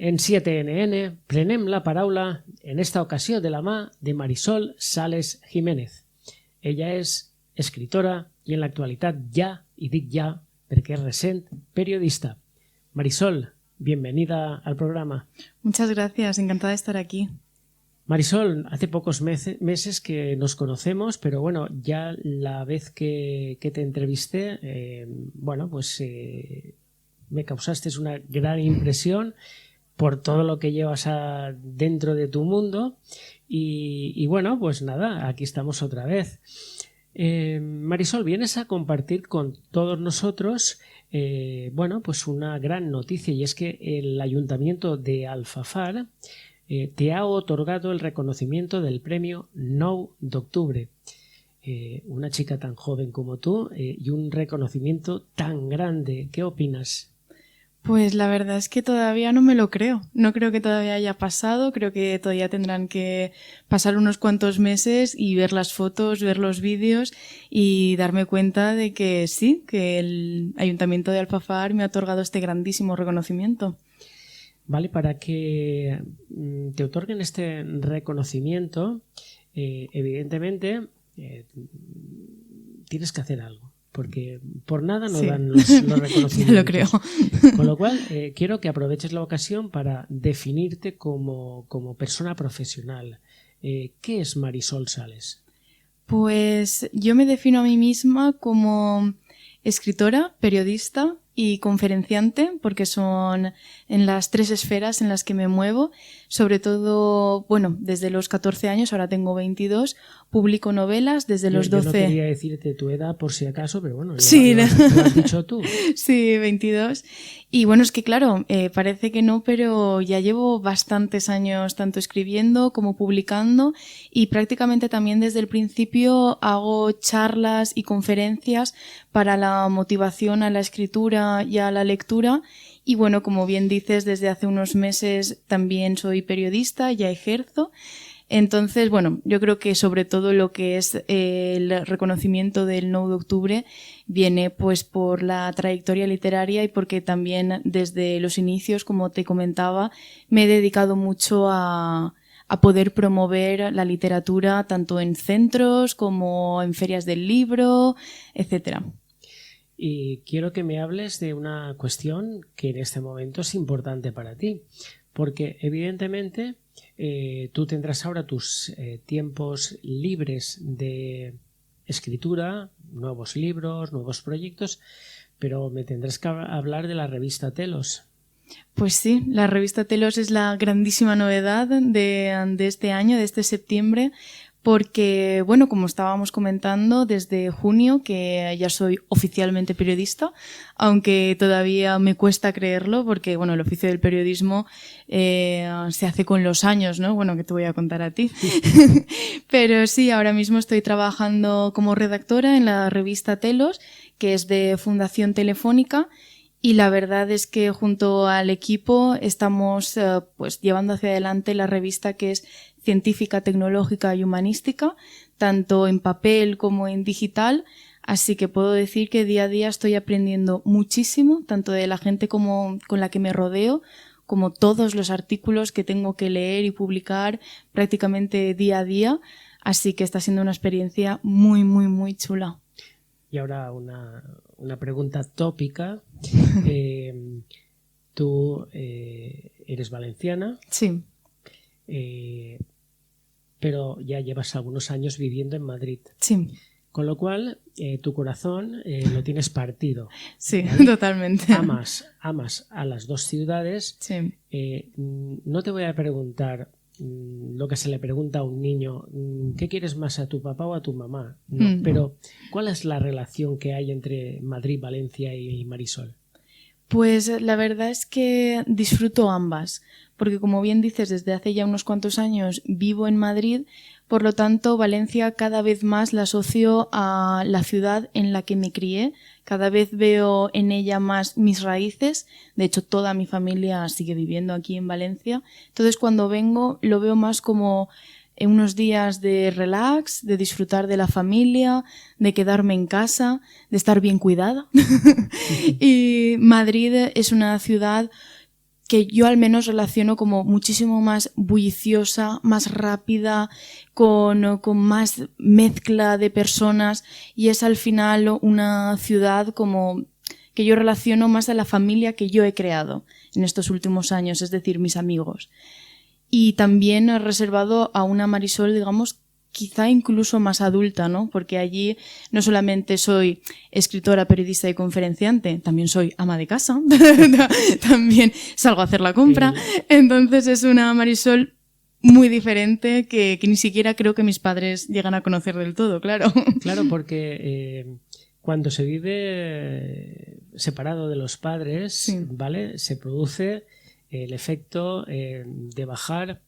en 7NN prenem la paraula, en esta ocasió de la mà de Marisol Sales Jiménez. Ella és escritora i en l'actualitat ja, i dic ja perquè és recent, periodista. Marisol, bienvenida al programa. Muchas gracias, encantada de estar aquí. Marisol, hace pocos meses que nos conocemos, pero bueno, ya la vez que te entrevisté, me causaste una gran impresión por todo lo que llevas dentro de tu mundo y bueno, pues nada, aquí estamos otra vez. Marisol, vienes a compartir con todos nosotros pues una gran noticia, y es que el Ayuntamiento de Alfafar te ha otorgado el reconocimiento del premio 9 d'octubre. Una chica tan joven como tú y un reconocimiento tan grande. ¿Qué opinas? Pues la verdad es que todavía no me lo creo. No creo que todavía haya pasado. Creo que todavía tendrán que pasar unos cuantos meses y ver las fotos, ver los vídeos y darme cuenta de que sí, que el Ayuntamiento de Alfafar me ha otorgado este grandísimo reconocimiento. Vale, para que te otorguen este reconocimiento, evidentemente tienes que hacer algo, porque por nada no dan los reconocimientos. Ya lo creo. Con lo cual, quiero que aproveches la ocasión para definirte como persona profesional. ¿Qué es Marisol Sales? Pues yo me defino a mí misma como escritora, periodista y conferenciante, porque son en las tres esferas en las que me muevo. Sobre todo, bueno, desde los 14 años, ahora tengo 22, publico novelas desde los 12. Yo no quería decirte tu edad por si acaso, pero bueno, sí, lo has dicho tú. Sí, 22. Y bueno, es que claro, parece que no, pero ya llevo bastantes años tanto escribiendo como publicando, y prácticamente también desde el principio hago charlas y conferencias para la motivación a la escritura y a la lectura. Y bueno, como bien dices, desde hace unos meses también soy periodista, ya ejerzo. Entonces, bueno, yo creo que sobre todo lo que es el reconocimiento del 9 d'octubre viene pues por la trayectoria literaria y porque también desde los inicios, como te comentaba, me he dedicado mucho a poder promover la literatura tanto en centros como en ferias del libro, etcétera. Y quiero que me hables de una cuestión que en este momento es importante para ti, porque evidentemente tú tendrás ahora tus tiempos libres de escritura, nuevos libros, nuevos proyectos, pero me tendrás que hablar de la revista Telos. Pues sí, la revista Telos es la grandísima novedad de este año, de este septiembre, porque, bueno, como estábamos comentando, desde junio que ya soy oficialmente periodista, aunque todavía me cuesta creerlo, porque, bueno, el oficio del periodismo se hace con los años, ¿no? Bueno, que te voy a contar a ti. Pero sí, ahora mismo estoy trabajando como redactora en la revista Telos, que es de Fundación Telefónica, y la verdad es que junto al equipo estamos pues llevando hacia adelante la revista, que es científica, tecnológica y humanística, tanto en papel como en digital. Así que puedo decir que día a día estoy aprendiendo muchísimo, tanto de la gente como con la que me rodeo, como todos los artículos que tengo que leer y publicar prácticamente día a día. Así que está siendo una experiencia muy, muy, muy chula. Y ahora una pregunta tópica. Tú eres valenciana. Sí. Pero ya llevas algunos años viviendo en Madrid. Sí. Con lo cual, tu corazón lo tienes partido. Sí, ¿vale? Totalmente. Amas a las dos ciudades. Sí. No te voy a preguntar lo que se le pregunta a un niño, ¿qué quieres más, a tu papá o a tu mamá? No, pero ¿cuál es la relación que hay entre Madrid, Valencia y Marisol? Pues la verdad es que disfruto ambas, porque como bien dices, desde hace ya unos cuantos años vivo en Madrid, por lo tanto Valencia cada vez más la asocio a la ciudad en la que me crié, cada vez veo en ella más mis raíces, de hecho toda mi familia sigue viviendo aquí en Valencia, entonces cuando vengo lo veo más como en unos días de relax, de disfrutar de la familia, de quedarme en casa, de estar bien cuidada. Y Madrid es una ciudad que yo al menos relaciono como muchísimo más bulliciosa, más rápida, con más mezcla de personas, y es al final una ciudad como que yo relaciono más a la familia que yo he creado en estos últimos años, es decir, mis amigos. Y también he reservado a una Marisol, digamos, quizá incluso más adulta, ¿no? Porque allí no solamente soy escritora, periodista y conferenciante, también soy ama de casa, también salgo a hacer la compra. Entonces es una Marisol muy diferente que ni siquiera creo que mis padres llegan a conocer del todo, claro. Claro, porque cuando se vive separado de los padres, Sí. ¿vale? Se produce el efecto de bajar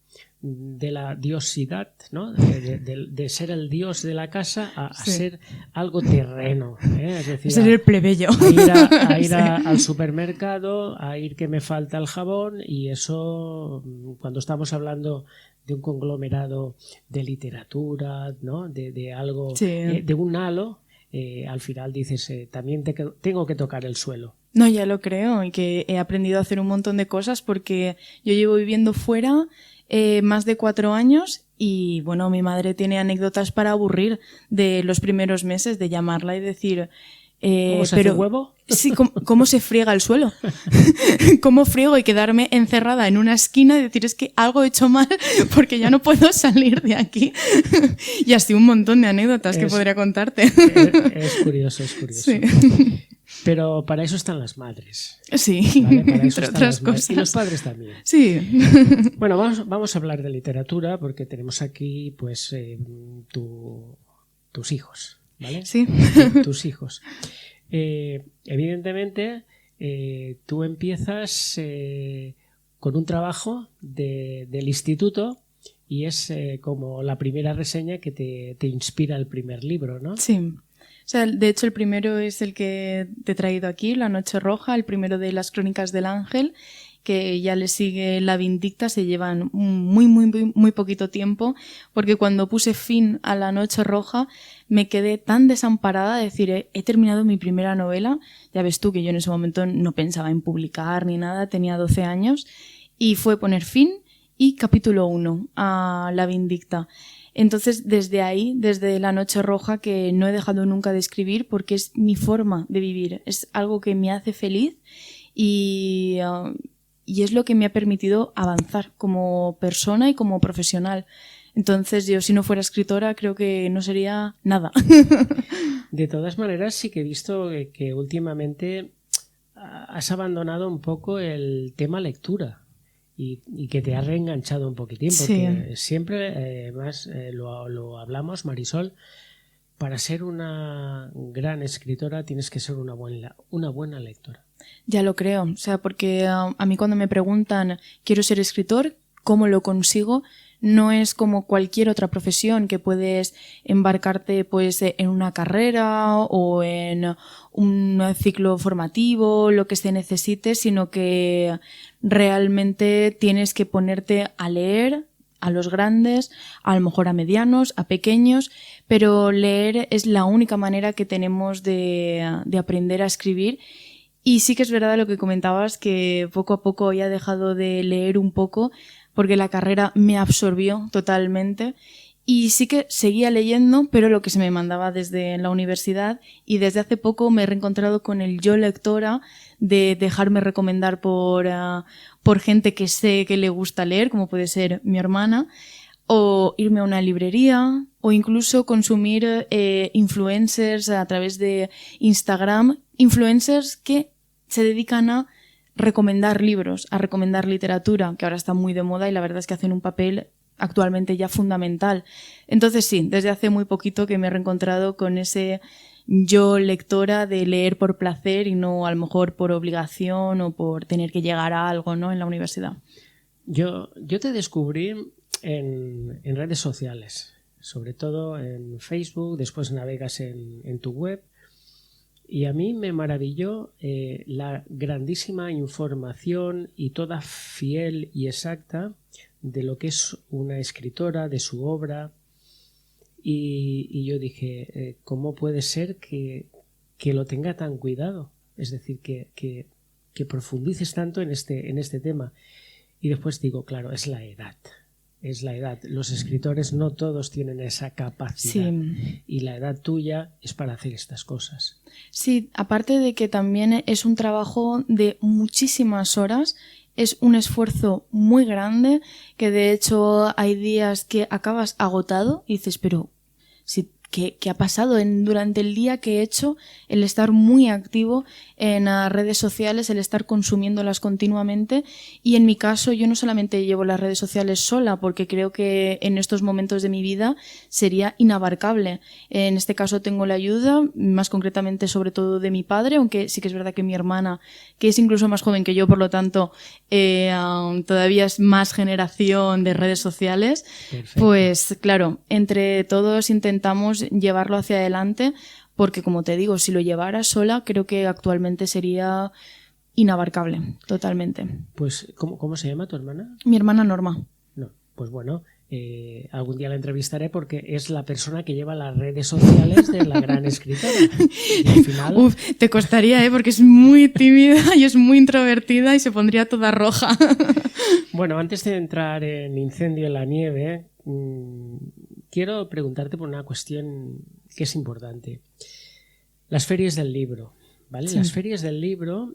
de la diosidad, ¿no? De ser el dios de la casa a Sí. ser algo terreno, ¿eh? Es decir, Ser el plebeyo. a ir Sí. al supermercado, a ir que me falta el jabón, y eso, cuando estamos hablando de un conglomerado de literatura, ¿no? De algo, Sí. De un halo, al final dices, también tengo que tocar el suelo. No, ya lo creo, y que he aprendido a hacer un montón de cosas porque yo llevo viviendo fuera más de 4 años y, bueno, mi madre tiene anécdotas para aburrir de los primeros meses, de llamarla y decir... ¿Cómo se hace huevo? Sí, ¿cómo se friega el suelo? ¿Cómo friego? Y quedarme encerrada en una esquina y decir, es que algo he hecho mal porque ya no puedo salir de aquí. Y así un montón de anécdotas que podría contarte. Es curioso, es curioso. Sí. Pero para eso están las madres. Sí, ¿Vale? Para eso entre están otras las madres. cosas. Y los padres también. Sí. Bueno, vamos a hablar de literatura porque tenemos aquí, pues, tus hijos, ¿vale? Sí. Tus hijos. Evidentemente, tú empiezas con un trabajo del instituto y es como la primera reseña que te inspira el primer libro, ¿no? Sí. O sea, de hecho el primero es el que te he traído aquí, La Noche Roja, el primero de las Crónicas del Ángel, que ya le sigue La Vindicta, se llevan muy poquito tiempo, porque cuando puse fin a La Noche Roja me quedé tan desamparada de decir, he terminado mi primera novela, ya ves tú que yo en ese momento no pensaba en publicar ni nada, tenía 12 años, y fue poner fin y capítulo 1 a La Vindicta. Entonces, desde ahí, desde La Noche Roja, que no he dejado nunca de escribir porque es mi forma de vivir, es algo que me hace feliz y es lo que me ha permitido avanzar como persona y como profesional. Entonces, yo si no fuera escritora creo que no sería nada. De todas maneras, sí que he visto que últimamente has abandonado un poco el tema lectura. Y que te has reenganchado un poquitín, porque Sí. siempre, más lo hablamos, Marisol, para ser una gran escritora tienes que ser una buena lectora. Ya lo creo, o sea, porque a mí cuando me preguntan, quiero ser escritor, ¿cómo lo consigo? No es como cualquier otra profesión que puedes embarcarte pues en una carrera o en un ciclo formativo, lo que se necesite, sino que realmente tienes que ponerte a leer a los grandes, a lo mejor a medianos, a pequeños, pero leer es la única manera que tenemos de aprender a escribir. Y sí que es verdad lo que comentabas, que poco a poco ya he dejado de leer un poco porque la carrera me absorbió totalmente y sí que seguía leyendo, pero lo que se me mandaba desde la universidad, y desde hace poco me he reencontrado con el yo lectora de dejarme recomendar por gente que sé que le gusta leer, como puede ser mi hermana, o irme a una librería, o incluso consumir influencers a través de Instagram, influencers que se dedican a recomendar libros, a recomendar literatura, que ahora está muy de moda y la verdad es que hacen un papel actualmente ya fundamental. Entonces sí, desde hace muy poquito que me he reencontrado con ese yo lectora de leer por placer y no a lo mejor por obligación o por tener que llegar a algo, ¿no?, en la universidad. Yo te descubrí en redes sociales, sobre todo en Facebook, después navegas en tu web. Y a mí me maravilló la grandísima información y toda fiel y exacta de lo que es una escritora, de su obra. Y yo dije, ¿cómo puede ser que lo tenga tan cuidado? Es decir, que profundices tanto en este tema. Y después digo, claro, es la edad. Es la edad. Los escritores no todos tienen esa capacidad. Sí. Y la edad tuya es para hacer estas cosas. Sí, aparte de que también es un trabajo de muchísimas horas, es un esfuerzo muy grande, que de hecho hay días que acabas agotado y dices, pero si ¿qué ha pasado durante el día que he hecho? El estar muy activo en las redes sociales, el estar consumiéndolas continuamente. Y en mi caso, yo no solamente llevo las redes sociales sola, porque creo que en estos momentos de mi vida sería inabarcable. En este caso tengo la ayuda, más concretamente sobre todo de mi padre, aunque sí que es verdad que mi hermana, que es incluso más joven que yo, por lo tanto, todavía es más generación de redes sociales. Perfecto. Pues claro, entre todos intentamos llevarlo hacia adelante, porque como te digo, si lo llevara sola, creo que actualmente sería inabarcable, totalmente. Pues, ¿cómo se llama tu hermana? Mi hermana Norma. No, pues bueno, algún día la entrevistaré porque es la persona que lleva las redes sociales de la gran escritora. Y al final... te costaría, porque es muy tímida y es muy introvertida y se pondría toda roja. Bueno, antes de entrar en Incendio en la nieve, quiero preguntarte por una cuestión que es importante. Las ferias del libro, ¿vale? Sí. Las ferias del libro,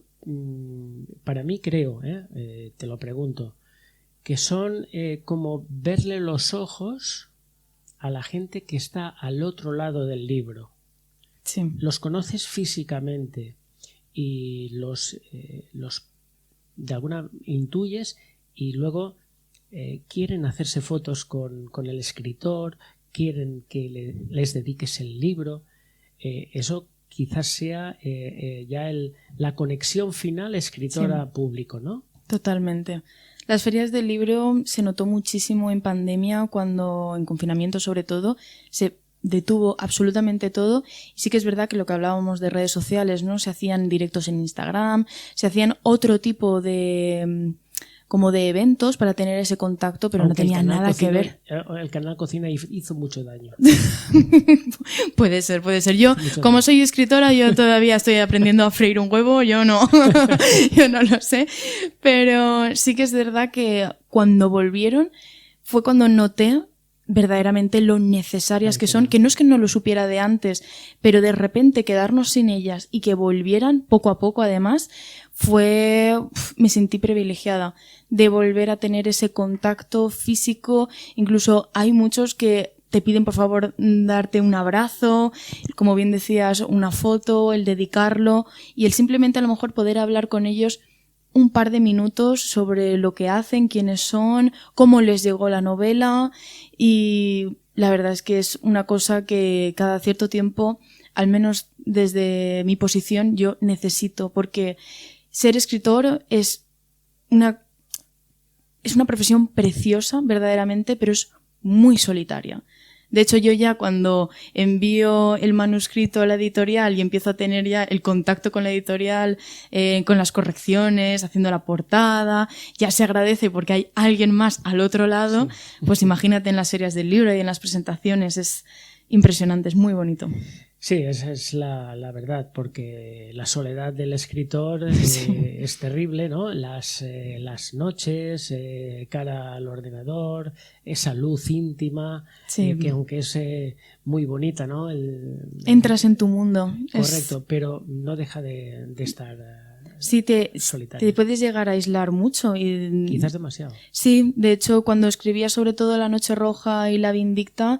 para mí creo, te lo pregunto, que son como verle los ojos a la gente que está al otro lado del libro. Sí. Los conoces físicamente y los de alguna intuyes y luego quieren hacerse fotos con el escritor, quieren que les dediques el libro. Eso quizás sea ya la conexión final escritora-público, ¿no? Totalmente. Las ferias del libro se notó muchísimo en pandemia, cuando en confinamiento sobre todo se detuvo absolutamente todo. Y sí que es verdad que lo que hablábamos de redes sociales, ¿no? Se hacían directos en Instagram, se hacían otro tipo de como de eventos para tener ese contacto, pero Aunque no tenía nada que ver. El canal Cocina hizo mucho daño. Puede ser. Yo, como soy escritora, yo todavía estoy aprendiendo a freír un huevo, yo no lo sé. Pero sí que es verdad que cuando volvieron fue cuando noté verdaderamente lo necesarias que son, que no lo supiera de antes, pero de repente quedarnos sin ellas y que volvieran poco a poco además, me sentí privilegiada de volver a tener ese contacto físico. Incluso hay muchos que te piden por favor darte un abrazo, como bien decías, una foto, el dedicarlo y el simplemente a lo mejor poder hablar con ellos un par de minutos sobre lo que hacen, quiénes son, cómo les llegó la novela. Y la verdad es que es una cosa que cada cierto tiempo, al menos desde mi posición, yo necesito, porque ser escritor es una profesión preciosa, verdaderamente, pero es muy solitaria. De hecho, yo ya cuando envío el manuscrito a la editorial y empiezo a tener ya el contacto con la editorial, con las correcciones, haciendo la portada, ya se agradece porque hay alguien más al otro lado. Sí. Pues imagínate en las ferias del libro y en las presentaciones, es impresionante, es muy bonito. Sí, esa es la verdad, porque la soledad del escritor es terrible, ¿no? Las noches, cara al ordenador, esa luz íntima, sí. Que aunque es muy bonita, ¿no? Entras en tu mundo. Correcto, pero no deja de estar sí, solitario. Te puedes llegar a aislar mucho. Y quizás demasiado. Sí, de hecho, cuando escribía sobre todo La Noche Roja y La Vindicta,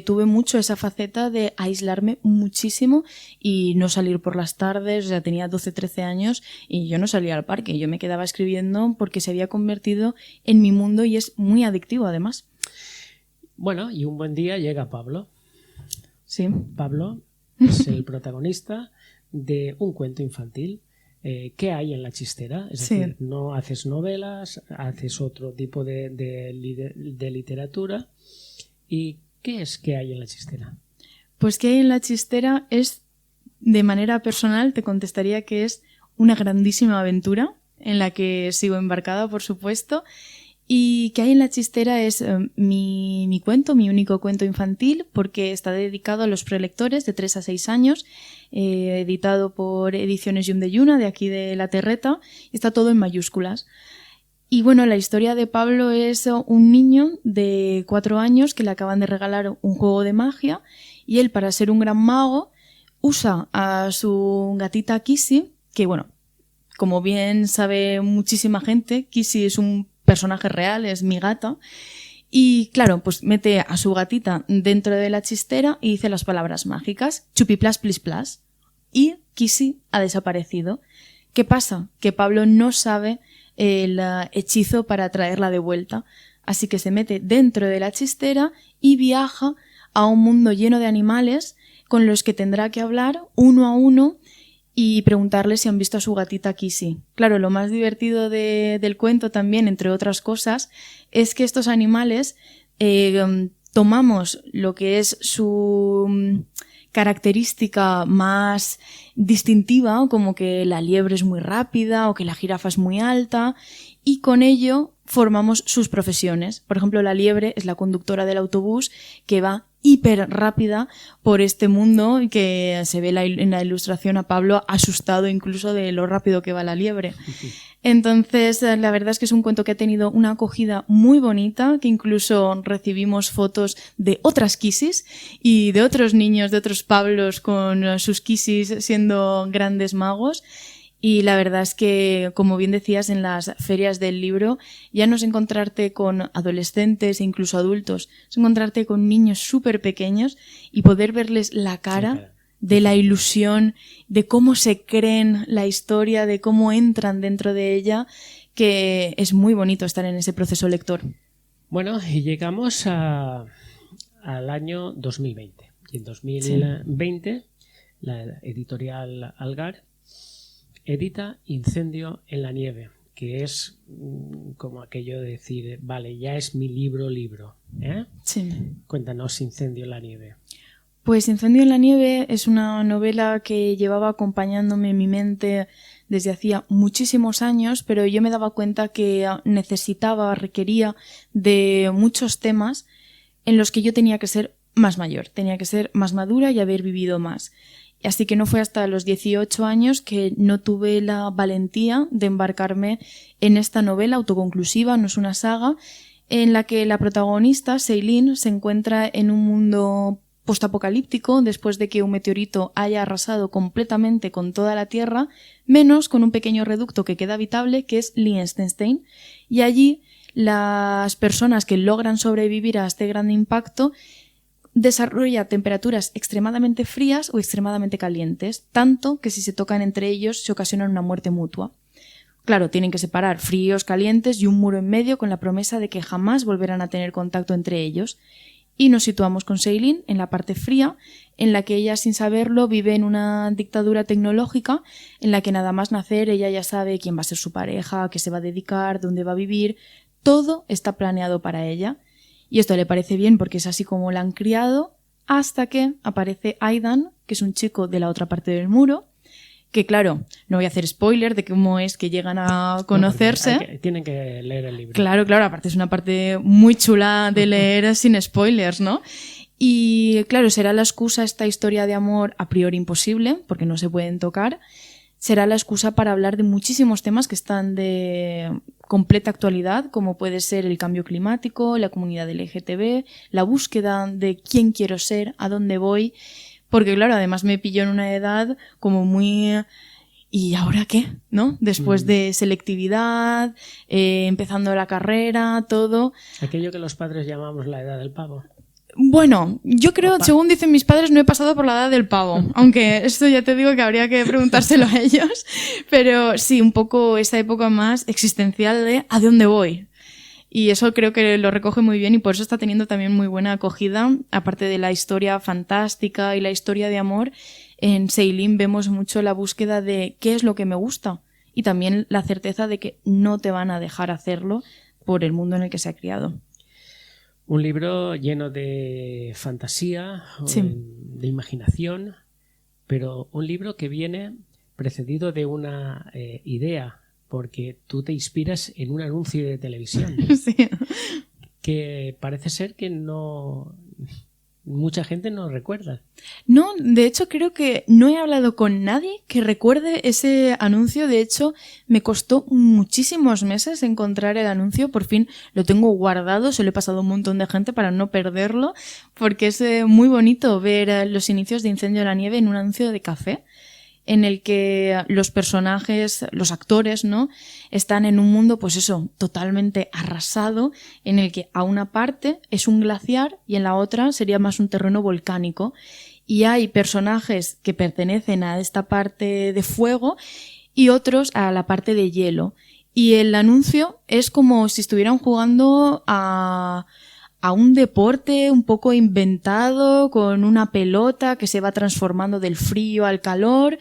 tuve mucho esa faceta de aislarme muchísimo y no salir por las tardes. O sea, tenía 12, 13 años y yo no salía al parque, yo me quedaba escribiendo porque se había convertido en mi mundo y es muy adictivo además. Bueno, y un buen día llega Pablo. Sí. Pablo es el protagonista de un cuento infantil. ¿Qué hay en La Chistera? Es decir, no haces novelas, haces otro tipo de literatura. ¿Y qué es que hay en La Chistera? Pues que hay en La Chistera es, de manera personal, te contestaría que es una grandísima aventura en la que sigo embarcada, por supuesto. Y que hay en la chistera es mi cuento, mi único cuento infantil, porque está dedicado a los prelectores de 3 a 6 años, editado por Ediciones Llum de Lluna, de aquí de La Terreta, y está todo en mayúsculas. Y bueno, la historia de Pablo es un niño de 4 años que le acaban de regalar un juego de magia, y él, para ser un gran mago, usa a su gatita Kissy, que bueno, como bien sabe muchísima gente, Kissy es un personaje real, es mi gata. Y claro, pues mete a su gatita dentro de la chistera y dice las palabras mágicas, chupiplas, plis, plas. Y Kissy ha desaparecido. ¿Qué pasa? Que Pablo no sabe el hechizo para traerla de vuelta. Así que se mete dentro de la chistera y viaja a un mundo lleno de animales con los que tendrá que hablar uno a uno y preguntarle si han visto a su gatita Kissy. Claro, lo más divertido del cuento también, entre otras cosas, es que estos animales tomamos lo que es su característica más distintiva, como que la liebre es muy rápida o que la jirafa es muy alta, y con ello formamos sus profesiones. Por ejemplo, la liebre es la conductora del autobús que va hiper rápida por este mundo, que se ve en la ilustración a Pablo asustado incluso de lo rápido que va la liebre. Entonces, la verdad es que es un cuento que ha tenido una acogida muy bonita, que incluso recibimos fotos de otras Kissys y de otros niños, de otros Pablos con sus Kissys siendo grandes magos. Y la verdad es que, como bien decías, en las ferias del libro ya no es encontrarte con adolescentes e incluso adultos, es encontrarte con niños súper pequeños y poder verles la cara de la ilusión, de cómo se creen la historia, de cómo entran dentro de ella, que es muy bonito estar en ese proceso lector. Bueno, y llegamos al año 2020. Y en 2020 la editorial Algar edita Incendio en la nieve, que es como aquello de decir, vale, ya es mi libro. Sí. Cuéntanos Incendio en la nieve. Pues Incendio en la nieve es una novela que llevaba acompañándome en mi mente desde hacía muchísimos años, pero yo me daba cuenta que requería de muchos temas en los que yo tenía que ser más mayor, tenía que ser más madura y haber vivido más. Así que no fue hasta los 18 años que no tuve la valentía de embarcarme en esta novela autoconclusiva, no es una saga, en la que la protagonista, Seilin, se encuentra en un mundo postapocalíptico después de que un meteorito haya arrasado completamente con toda la Tierra, menos con un pequeño reducto que queda habitable, que es Liechtenstein, y allí las personas que logran sobrevivir a este gran impacto desarrolla temperaturas extremadamente frías o extremadamente calientes, tanto que si se tocan entre ellos se ocasionan una muerte mutua. Claro, tienen que separar fríos, calientes y un muro en medio con la promesa de que jamás volverán a tener contacto entre ellos. Y nos situamos con Seilin en la parte fría, en la que ella, sin saberlo, vive en una dictadura tecnológica en la que nada más nacer ella ya sabe quién va a ser su pareja, a qué se va a dedicar, dónde va a vivir. Todo está planeado para ella. Y esto le parece bien porque es así como la han criado, hasta que aparece Aidan, que es un chico de la otra parte del muro, que claro, no voy a hacer spoiler de cómo es que llegan a conocerse. No, tienen que leer el libro. Claro, aparte es una parte muy chula de leer sin spoilers, ¿no? Y claro, será la excusa esta historia de amor a priori imposible, porque no se pueden tocar, será la excusa para hablar de muchísimos temas que están de completa actualidad, como puede ser el cambio climático, la comunidad LGTB, la búsqueda de quién quiero ser, a dónde voy, porque claro, además me pilló en una edad como muy... ¿Y ahora qué? ¿No? Después de selectividad, empezando la carrera, todo. Aquello que los padres llamamos la edad del pavo. Bueno, yo creo, según dicen mis padres, no he pasado por la edad del pavo, aunque esto ya te digo que habría que preguntárselo a ellos, pero sí, un poco esa época más existencial de ¿a dónde voy? Y eso creo que lo recoge muy bien y por eso está teniendo también muy buena acogida, aparte de la historia fantástica y la historia de amor. En Seilin vemos mucho la búsqueda de qué es lo que me gusta y también la certeza de que no te van a dejar hacerlo por el mundo en el que se ha criado. Un libro lleno de fantasía, sí, de imaginación, pero un libro que viene precedido de una idea, porque tú te inspiras en un anuncio de televisión Sí. que parece ser que no mucha gente no recuerda. No, de hecho creo que no he hablado con nadie que recuerde ese anuncio. De hecho, me costó muchísimos meses encontrar el anuncio. Por fin lo tengo guardado, se lo he pasado a un montón de gente para no perderlo, porque es muy bonito ver los inicios de Incendio en la Nieve en un anuncio de café, en el que los personajes, los actores, ¿no?, están en un mundo, pues eso, totalmente arrasado, en el que a una parte es un glaciar y en la otra sería más un terreno volcánico. Y hay personajes que pertenecen a esta parte de fuego y otros a la parte de hielo. Y el anuncio es como si estuvieran jugando a un deporte un poco inventado, con una pelota que se va transformando del frío al calor,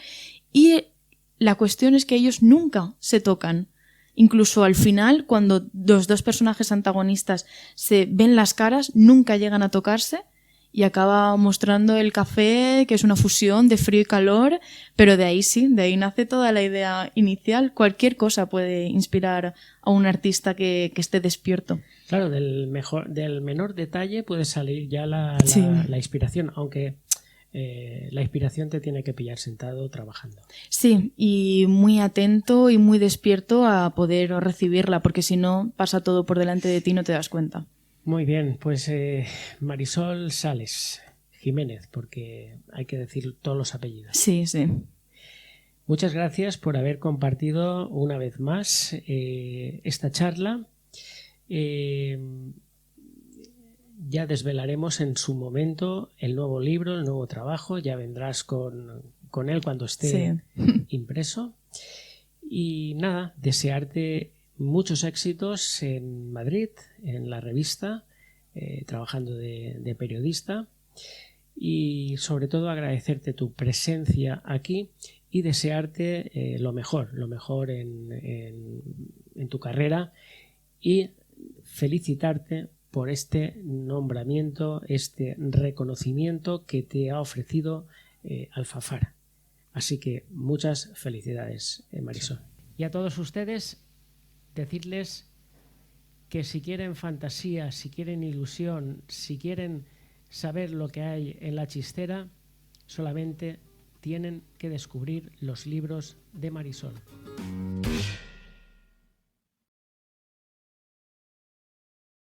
y la cuestión es que ellos nunca se tocan. Incluso al final, cuando los dos personajes antagonistas se ven las caras, nunca llegan a tocarse, y acaba mostrando el café, que es una fusión de frío y calor, pero de ahí sí, de ahí nace toda la idea inicial. Cualquier cosa puede inspirar a un artista que esté despierto. Claro, del menor detalle puede salir ya la inspiración, aunque la inspiración te tiene que pillar sentado trabajando. Sí, y muy atento y muy despierto a poder recibirla, porque si no pasa todo por delante de ti y no te das cuenta. Muy bien, pues Marisol Sales Jiménez, porque hay que decir todos los apellidos. Sí, sí. Muchas gracias por haber compartido una vez más esta charla. Ya desvelaremos en su momento el nuevo libro, el nuevo trabajo. Ya vendrás con él cuando esté impreso. Y nada, desearte muchos éxitos en Madrid, en la revista, trabajando de periodista, y sobre todo agradecerte tu presencia aquí y desearte lo mejor en tu carrera, y felicitarte por este nombramiento, este reconocimiento que te ha ofrecido Alfafar. Así que muchas felicidades, Marisol. Y a todos ustedes, decirles que si quieren fantasía, si quieren ilusión, si quieren saber lo que hay en la chistera, solamente tienen que descubrir los libros de Marisol.